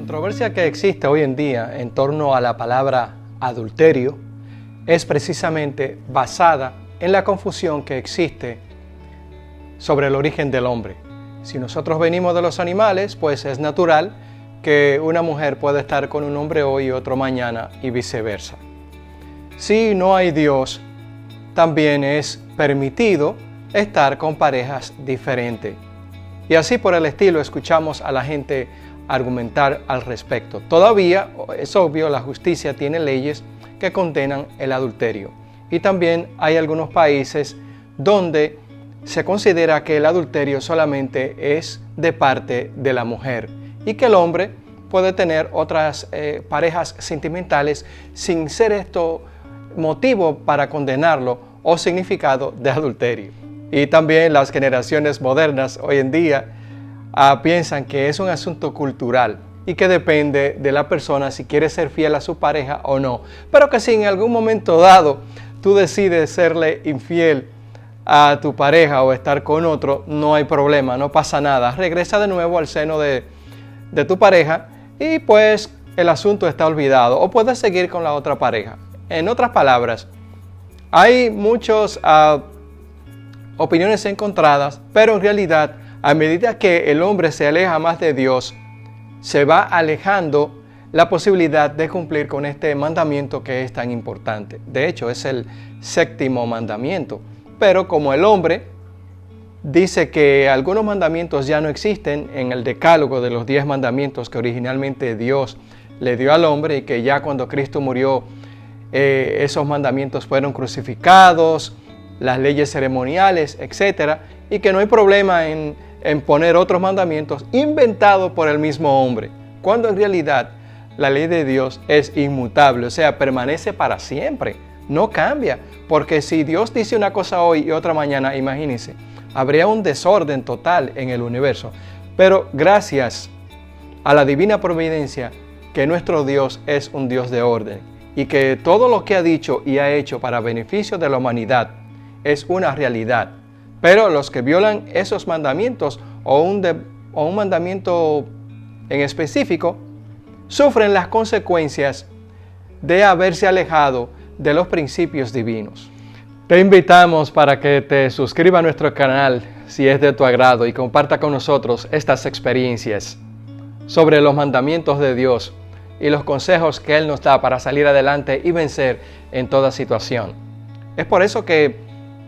controversia que existe hoy en día en torno a la palabra adulterio es precisamente basada en la confusión que existe sobre el origen del hombre. Si nosotros venimos de los animales, pues es natural que una mujer pueda estar con un hombre hoy y otro mañana y viceversa. Si no hay Dios, también es permitido estar con parejas diferentes. Y así por el estilo escuchamos a la gente argumentar al respecto. Todavía, es obvio, la justicia tiene leyes que condenan el adulterio. Y también hay algunos países donde se considera que el adulterio solamente es de parte de la mujer y que el hombre puede tener otras parejas sentimentales sin ser esto motivo para condenarlo o significado de adulterio. Y también las generaciones modernas hoy en día piensan que es un asunto cultural y que depende de la persona si quiere ser fiel a su pareja o no. Pero que si en algún momento dado tú decides serle infiel a tu pareja o estar con otro, no hay problema, no pasa nada. Regresa de nuevo al seno de tu pareja y pues el asunto está olvidado o puedes seguir con la otra pareja. En otras palabras, hay muchas opiniones encontradas, pero en realidad a medida que el hombre se aleja más de Dios, se va alejando la posibilidad de cumplir con este mandamiento que es tan importante. De hecho, es el 7º mandamiento. Pero como el hombre dice que algunos mandamientos ya no existen en el decálogo de los 10 mandamientos que originalmente Dios le dio al hombre y que ya cuando Cristo murió esos mandamientos fueron crucificados, las leyes ceremoniales, etc. Y que no hay problema en poner otros mandamientos inventados por el mismo hombre, cuando en realidad la ley de Dios es inmutable, o sea, permanece para siempre, no cambia, porque si Dios dice una cosa hoy y otra mañana, imagínense, habría un desorden total en el universo. Pero gracias a la divina providencia, que nuestro Dios es un Dios de orden y que todo lo que ha dicho y ha hecho para beneficio de la humanidad es una realidad. Pero los que violan esos mandamientos o un mandamiento en específico sufren las consecuencias de haberse alejado de los principios divinos. Te invitamos para que te suscribas a nuestro canal si es de tu agrado y comparta con nosotros estas experiencias sobre los mandamientos de Dios y los consejos que Él nos da para salir adelante y vencer en toda situación. Es por eso que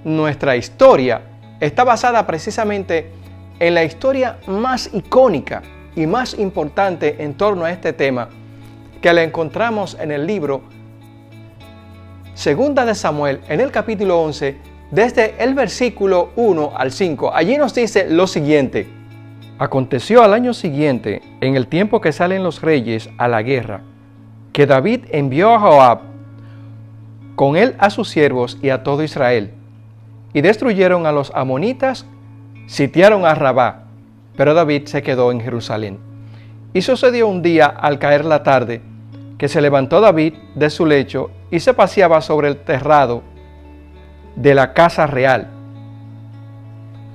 nuestra historia está basada precisamente en la historia más icónica y más importante en torno a este tema, que la encontramos en el libro Segunda de Samuel, en el capítulo 11, desde el versículo 1 al 5. Allí nos dice lo siguiente: Aconteció al año siguiente, en el tiempo que salen los reyes a la guerra, que David envió a Joab, con él a sus siervos y a todo Israel, y destruyeron a los amonitas, sitiaron a Rabá, pero David se quedó en Jerusalén. Y sucedió un día, al caer la tarde, que se levantó David de su lecho y se paseaba sobre el terrado de la casa real.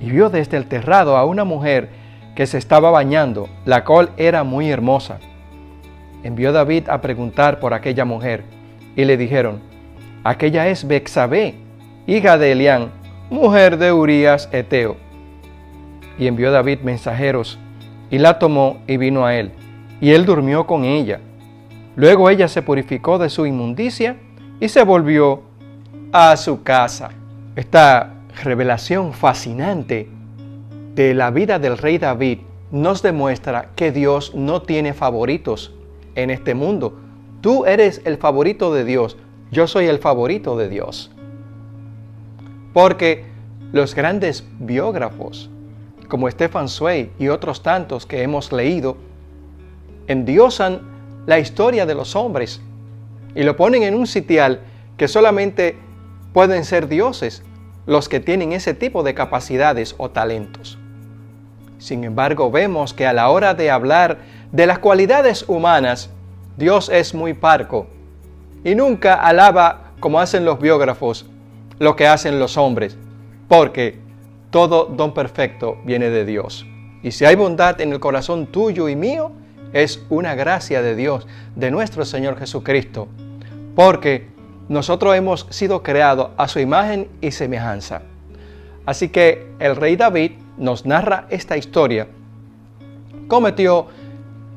Y vio desde el terrado a una mujer que se estaba bañando, la cual era muy hermosa. Envió David a preguntar por aquella mujer, y le dijeron: aquella es Betsabé, hija de Elián, mujer de Urías Eteo. Y envió David mensajeros, y la tomó y vino a él, y él durmió con ella. Luego ella se purificó de su inmundicia y se volvió a su casa. Esta revelación fascinante de la vida del rey David nos demuestra que Dios no tiene favoritos en este mundo. Tú eres el favorito de Dios, yo soy el favorito de Dios. Porque los grandes biógrafos, como Stefan Zweig y otros tantos que hemos leído, endiosan la historia de los hombres y lo ponen en un sitial que solamente pueden ser dioses los que tienen ese tipo de capacidades o talentos. Sin embargo, vemos que a la hora de hablar de las cualidades humanas, Dios es muy parco y nunca alaba, como hacen los biógrafos, lo que hacen los hombres, porque todo don perfecto viene de Dios. Y si hay bondad en el corazón tuyo y mío, es una gracia de Dios, de nuestro Señor Jesucristo, porque nosotros hemos sido creados a su imagen y semejanza. Así que el rey David nos narra esta historia. Cometió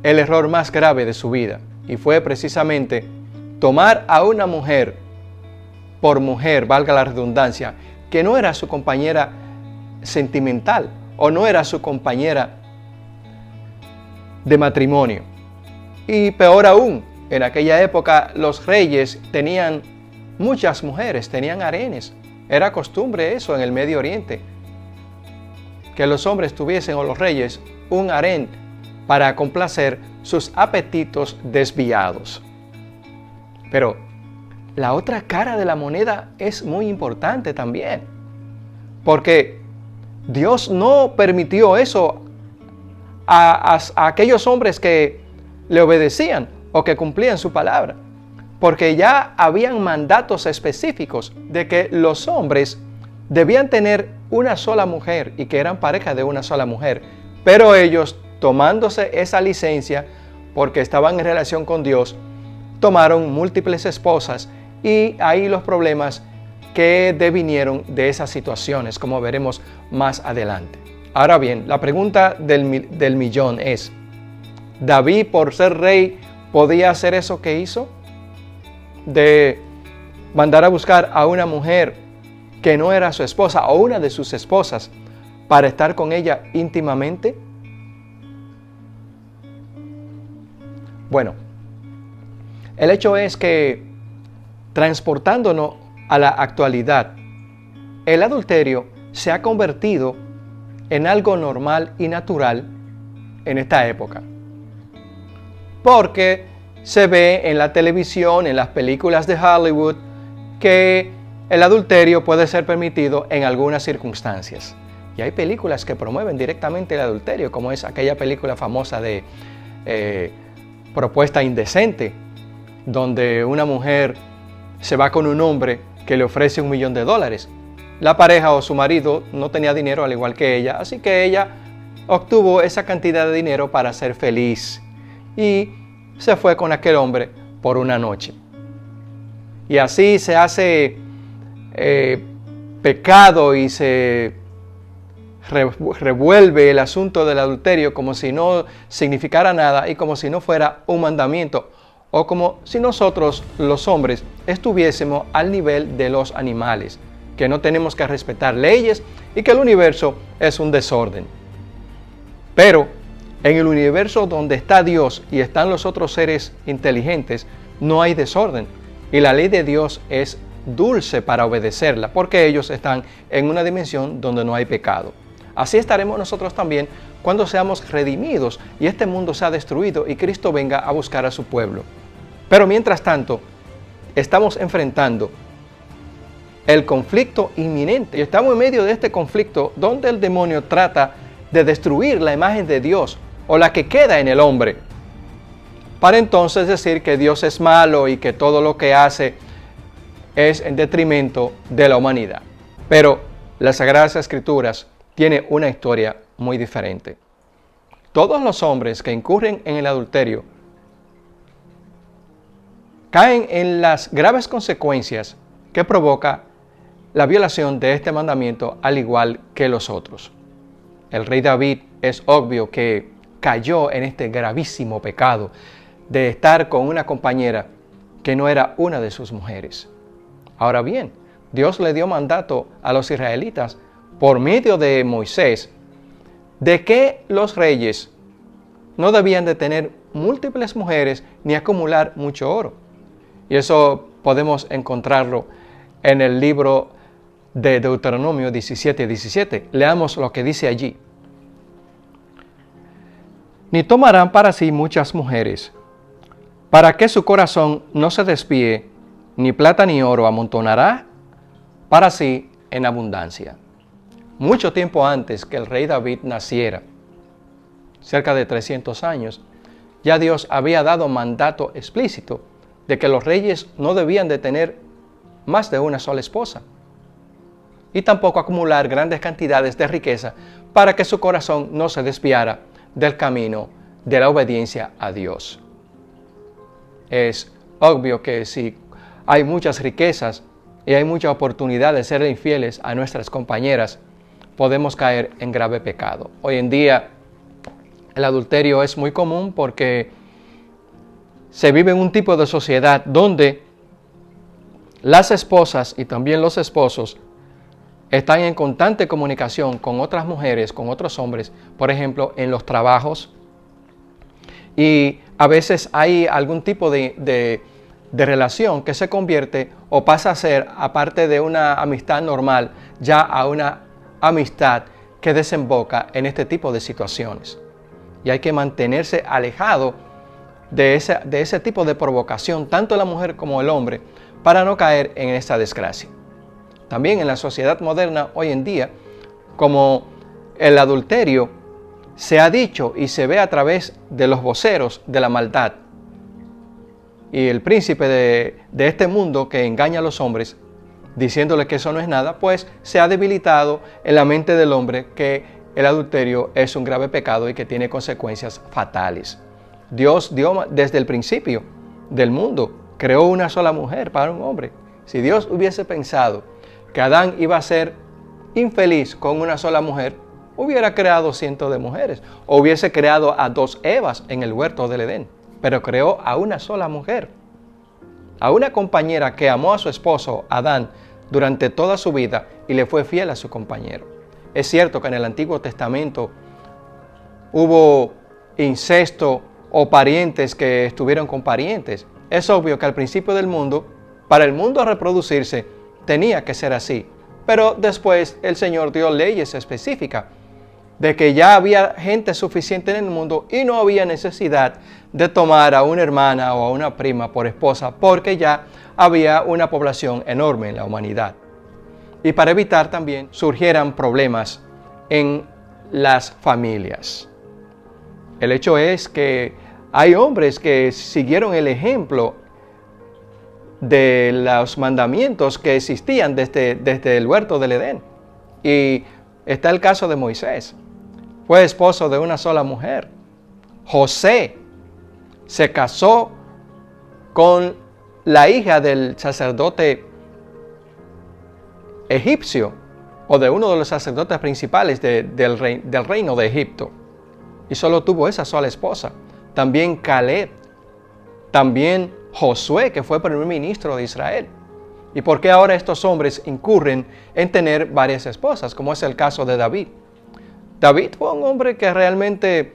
el error más grave de su vida y fue precisamente tomar a una mujer por mujer, valga la redundancia, que no era su compañera sentimental o no era su compañera de matrimonio. Y peor aún, en aquella época los reyes tenían muchas mujeres, tenían harenes. Era costumbre eso en el Medio Oriente, que los hombres tuviesen, o los reyes, un harén para complacer sus apetitos desviados. Pero la otra cara de la moneda es muy importante también, porque Dios no permitió eso a aquellos hombres que le obedecían o que cumplían su palabra, porque ya habían mandatos específicos de que los hombres debían tener una sola mujer y que eran pareja de una sola mujer, pero ellos, tomándose esa licencia porque estaban en relación con Dios, tomaron múltiples esposas y ahí los problemas que devinieron de esas situaciones, como veremos más adelante. Ahora bien, la pregunta del millón es, ¿David, por ser rey, podía hacer eso que hizo? De mandar a buscar a una mujer que no era su esposa o una de sus esposas para estar con ella íntimamente. Bueno, el hecho es que, transportándonos a la actualidad, el adulterio se ha convertido en algo normal y natural en esta época, porque se ve en la televisión, en las películas de Hollywood, que el adulterio puede ser permitido en algunas circunstancias. Y hay películas que promueven directamente el adulterio, como es aquella película famosa de Propuesta Indecente, donde una mujer se va con un hombre que le ofrece $1 millón. La pareja o su marido no tenía dinero al igual que ella, así que ella obtuvo esa cantidad de dinero para ser feliz y se fue con aquel hombre por una noche. Y así se hace pecado y se revuelve el asunto del adulterio como si no significara nada y como si no fuera un mandamiento, o como si nosotros los hombres estuviésemos al nivel de los animales, que no tenemos que respetar leyes y que el universo es un desorden. Pero en el universo donde está Dios y están los otros seres inteligentes, no hay desorden. Y la ley de Dios es dulce para obedecerla, porque ellos están en una dimensión donde no hay pecado. Así estaremos nosotros también cuando seamos redimidos y este mundo sea destruido y Cristo venga a buscar a su pueblo. Pero mientras tanto, estamos enfrentando el conflicto inminente. Y estamos en medio de este conflicto donde el demonio trata de destruir la imagen de Dios o la que queda en el hombre, para entonces decir que Dios es malo y que todo lo que hace es en detrimento de la humanidad. Pero las Sagradas Escrituras tienen una historia muy diferente. Todos los hombres que incurren en el adulterio caen en las graves consecuencias que provoca la violación de este mandamiento, al igual que los otros. El rey David es obvio que cayó en este gravísimo pecado de estar con una compañera que no era una de sus mujeres. Ahora bien, Dios le dio mandato a los israelitas por medio de Moisés de que los reyes no debían de tener múltiples mujeres ni acumular mucho oro. Y eso podemos encontrarlo en el libro de Deuteronomio 17:17. Leamos lo que dice allí. Ni tomarán para sí muchas mujeres, para que su corazón no se desvíe, ni plata ni oro amontonará para sí en abundancia. Mucho tiempo antes que el rey David naciera, cerca de 300 años, ya Dios había dado mandato explícito de que los reyes no debían de tener más de una sola esposa y tampoco acumular grandes cantidades de riqueza para que su corazón no se desviara del camino de la obediencia a Dios. Es obvio que si hay muchas riquezas y hay mucha oportunidad de ser infieles a nuestras compañeras, podemos caer en grave pecado. Hoy en día el adulterio es muy común porque se vive en un tipo de sociedad donde las esposas y también los esposos están en constante comunicación con otras mujeres, con otros hombres, por ejemplo, en los trabajos. Y a veces hay algún tipo de relación que se convierte o pasa a ser, aparte de una amistad normal, ya a una amistad que desemboca en este tipo de situaciones. Y hay que mantenerse alejado de ese tipo de provocación, tanto la mujer como el hombre, para no caer en esta desgracia. También en la sociedad moderna hoy en día, como el adulterio se ha dicho y se ve a través de los voceros de la maldad, y el príncipe de este mundo que engaña a los hombres, diciéndole que eso no es nada, pues se ha debilitado en la mente del hombre que el adulterio es un grave pecado y que tiene consecuencias fatales. Dios dio desde el principio del mundo, creó una sola mujer para un hombre. Si Dios hubiese pensado que Adán iba a ser infeliz con una sola mujer, hubiera creado cientos de mujeres, o hubiese creado a 2 Evas en el huerto del Edén, pero creó a una sola mujer, a una compañera que amó a su esposo Adán durante toda su vida y le fue fiel a su compañero. Es cierto que en el Antiguo Testamento hubo incesto o parientes que estuvieron con parientes. Es obvio que al principio del mundo, para el mundo reproducirse, tenía que ser así. Pero después el Señor dio leyes específicas de que ya había gente suficiente en el mundo y no había necesidad de tomar a una hermana o a una prima por esposa, porque ya había una población enorme en la humanidad. Y para evitar también surgieran problemas en las familias. El hecho es que hay hombres que siguieron el ejemplo de los mandamientos que existían desde el huerto del Edén. Y está el caso de Moisés. Fue esposo de una sola mujer. José se casó con la hija del sacerdote egipcio o de uno de los sacerdotes principales del reino de Egipto. Y solo tuvo esa sola esposa. También Caleb. También Josué, que fue primer ministro de Israel. ¿Y por qué ahora estos hombres incurren en tener varias esposas, como es el caso de David? David fue un hombre que realmente,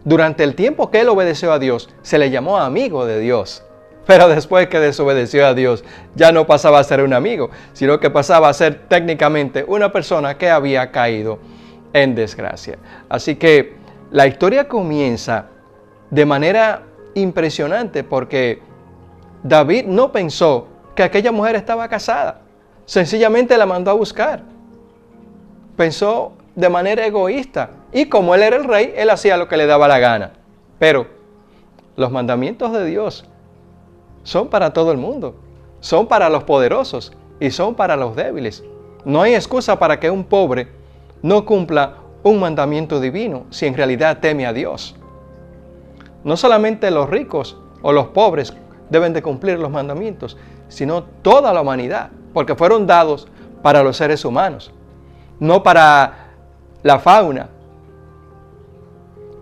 durante el tiempo que él obedeció a Dios, se le llamó amigo de Dios. Pero después que desobedeció a Dios, ya no pasaba a ser un amigo, sino que pasaba a ser técnicamente una persona que había caído en desgracia. Así que la historia comienza de manera impresionante porque David no pensó que aquella mujer estaba casada. Sencillamente la mandó a buscar. Pensó de manera egoísta. Y como él era el rey, él hacía lo que le daba la gana. Pero los mandamientos de Dios son para todo el mundo. Son para los poderosos y son para los débiles. No hay excusa para que un pobre no cumpla un mandamiento divino si en realidad teme a Dios. No solamente los ricos o los pobres deben de cumplir los mandamientos, sino toda la humanidad, porque fueron dados para los seres humanos, no para la fauna.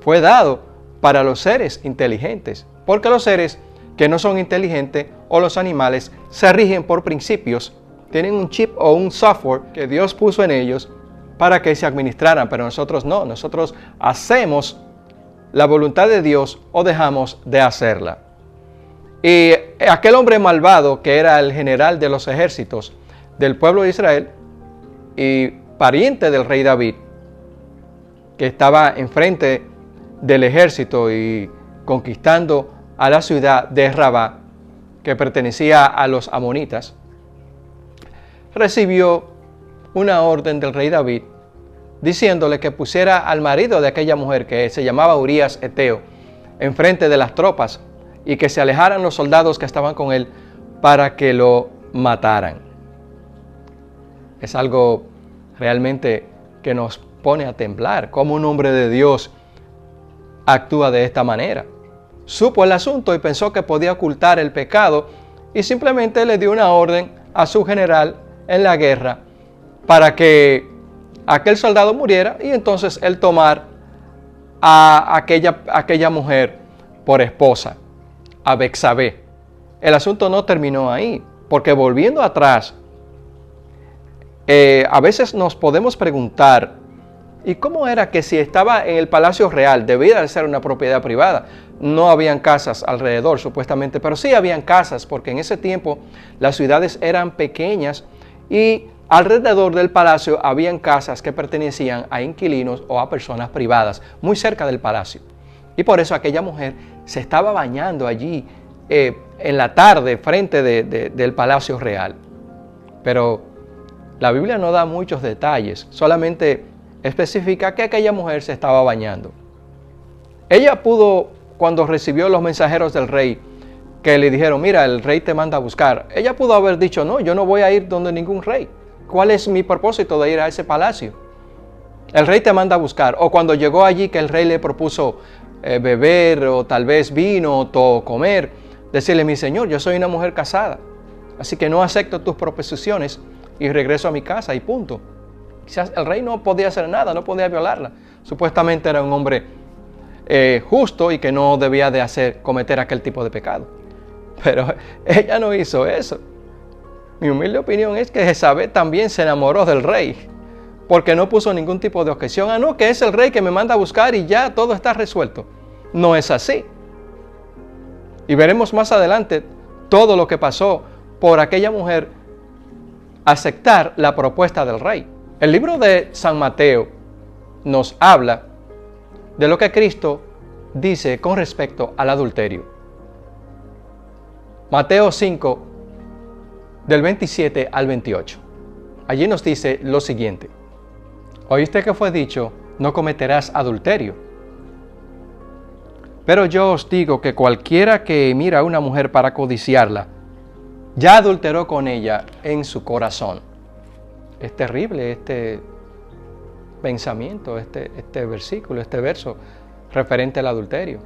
Fue dado para los seres inteligentes, porque los seres que no son inteligentes o los animales se rigen por principios, tienen un chip o un software que Dios puso en ellos para que se administraran, pero nosotros no, nosotros hacemos la voluntad de Dios o dejamos de hacerla. Y aquel hombre malvado que era el general de los ejércitos del pueblo de Israel y pariente del rey David, que estaba enfrente del ejército y conquistando a la ciudad de Rabá, que pertenecía a los amonitas, recibió una orden del rey David diciéndole que pusiera al marido de aquella mujer, que se llamaba Urías Eteo, enfrente de las tropas y que se alejaran los soldados que estaban con él para que lo mataran. Es algo realmente que nos pone a temblar, como un hombre de Dios actúa de esta manera. Supo el asunto y pensó que podía ocultar el pecado y simplemente le dio una orden a su general en la guerra para que aquel soldado muriera y entonces él tomar a aquella mujer por esposa, a Betsabé. El asunto no terminó ahí, porque volviendo atrás, a veces nos podemos preguntar, ¿y cómo era que si estaba en el Palacio Real, debía de ser una propiedad privada? No habían casas alrededor, supuestamente, pero sí habían casas, porque en ese tiempo las ciudades eran pequeñas y alrededor del palacio habían casas que pertenecían a inquilinos o a personas privadas, muy cerca del palacio. Y por eso aquella mujer se estaba bañando allí en la tarde frente del Palacio Real. Pero la Biblia no da muchos detalles, solamente especifica que aquella mujer se estaba bañando. Ella pudo, cuando recibió los mensajeros del rey, que le dijeron, mira, el rey te manda a buscar. Ella pudo haber dicho, no, yo no voy a ir donde ningún rey. ¿Cuál es mi propósito de ir a ese palacio? El rey te manda a buscar. O cuando llegó allí que el rey le propuso beber o tal vez vino o comer, decirle, mi señor, yo soy una mujer casada, así que no acepto tus proposiciones y regreso a mi casa y punto. Quizás el rey no podía hacer nada, no podía violarla. Supuestamente era un hombre justo y que no debía de cometer aquel tipo de pecado. Pero ella no hizo eso. Mi humilde opinión es que Jezabel también se enamoró del rey, porque no puso ningún tipo de objeción. Ah, no, que es el rey que me manda a buscar y ya todo está resuelto. No es así. Y veremos más adelante todo lo que pasó por aquella mujer aceptar la propuesta del rey. El libro de San Mateo nos habla de lo que Cristo dice con respecto al adulterio. Mateo 5, del 27 al 28. Allí nos dice lo siguiente. Oíste que fue dicho, no cometerás adulterio. Pero yo os digo que cualquiera que mira a una mujer para codiciarla, ya adulteró con ella en su corazón. Es terrible este pensamiento, este versículo, este verso referente al adulterio.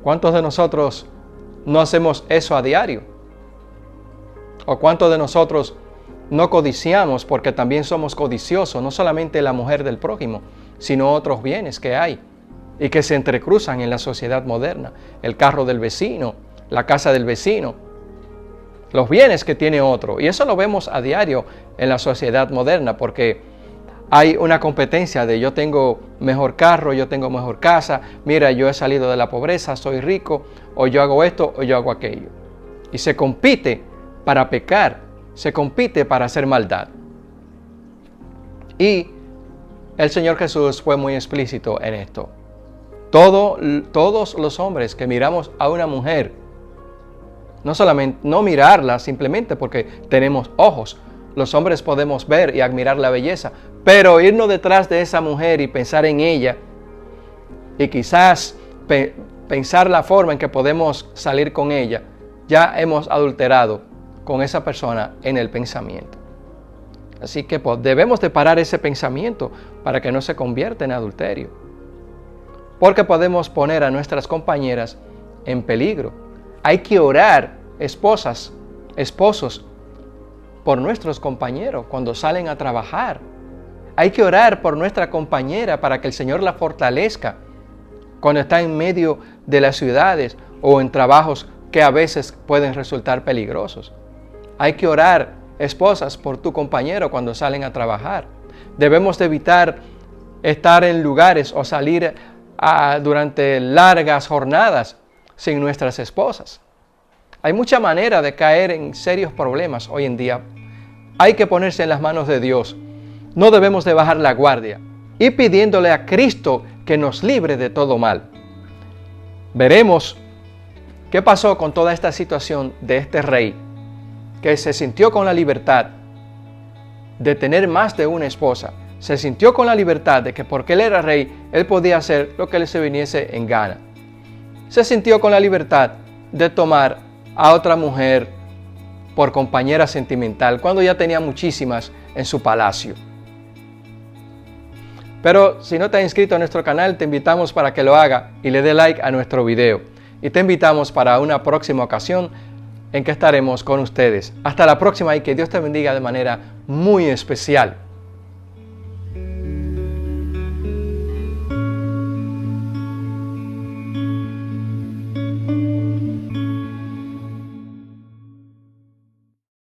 ¿Cuántos de nosotros no hacemos eso a diario? ¿O cuántos de nosotros no codiciamos porque también somos codiciosos, no solamente la mujer del prójimo, sino otros bienes que hay y que se entrecruzan en la sociedad moderna? El carro del vecino, la casa del vecino, los bienes que tiene otro. Y eso lo vemos a diario en la sociedad moderna, porque hay una competencia de yo tengo mejor carro, yo tengo mejor casa, mira, yo he salido de la pobreza, soy rico, o yo hago esto, o yo hago aquello. Y se compite para pecar, se compite para hacer maldad. Y el Señor Jesús fue muy explícito en esto. Todos los hombres que miramos a una mujer, no solamente no mirarla simplemente porque tenemos ojos, los hombres podemos ver y admirar la belleza, pero irnos detrás de esa mujer y pensar en ella y quizás pensar la forma en que podemos salir con ella, ya hemos adulterado con esa persona en el pensamiento. Así que debemos de parar ese pensamiento para que no se convierta en adulterio, porque podemos poner a nuestras compañeras en peligro. Hay que orar, esposas, esposos, por nuestros compañeros cuando salen a trabajar. Hay que orar por nuestra compañera para que el Señor la fortalezca cuando está en medio de las ciudades o en trabajos que a veces pueden resultar peligrosos. Hay que orar, esposas, por tu compañero cuando salen a trabajar. Debemos de evitar estar en lugares o salir durante largas jornadas sin nuestras esposas. Hay mucha manera de caer en serios problemas hoy en día. Hay que ponerse en las manos de Dios. No debemos de bajar la guardia y pidiéndole a Cristo que nos libre de todo mal. Veremos qué pasó con toda esta situación de este rey que se sintió con la libertad de tener más de una esposa. Se sintió con la libertad de que porque él era rey, él podía hacer lo que le se viniese en gana. Se sintió con la libertad de tomar a otra mujer por compañera sentimental cuando ya tenía muchísimas en su palacio. Pero si no te has inscrito a nuestro canal, te invitamos para que lo haga y le dé like a nuestro video. Y te invitamos para una próxima ocasión en que estaremos con ustedes. Hasta la próxima y que Dios te bendiga de manera muy especial.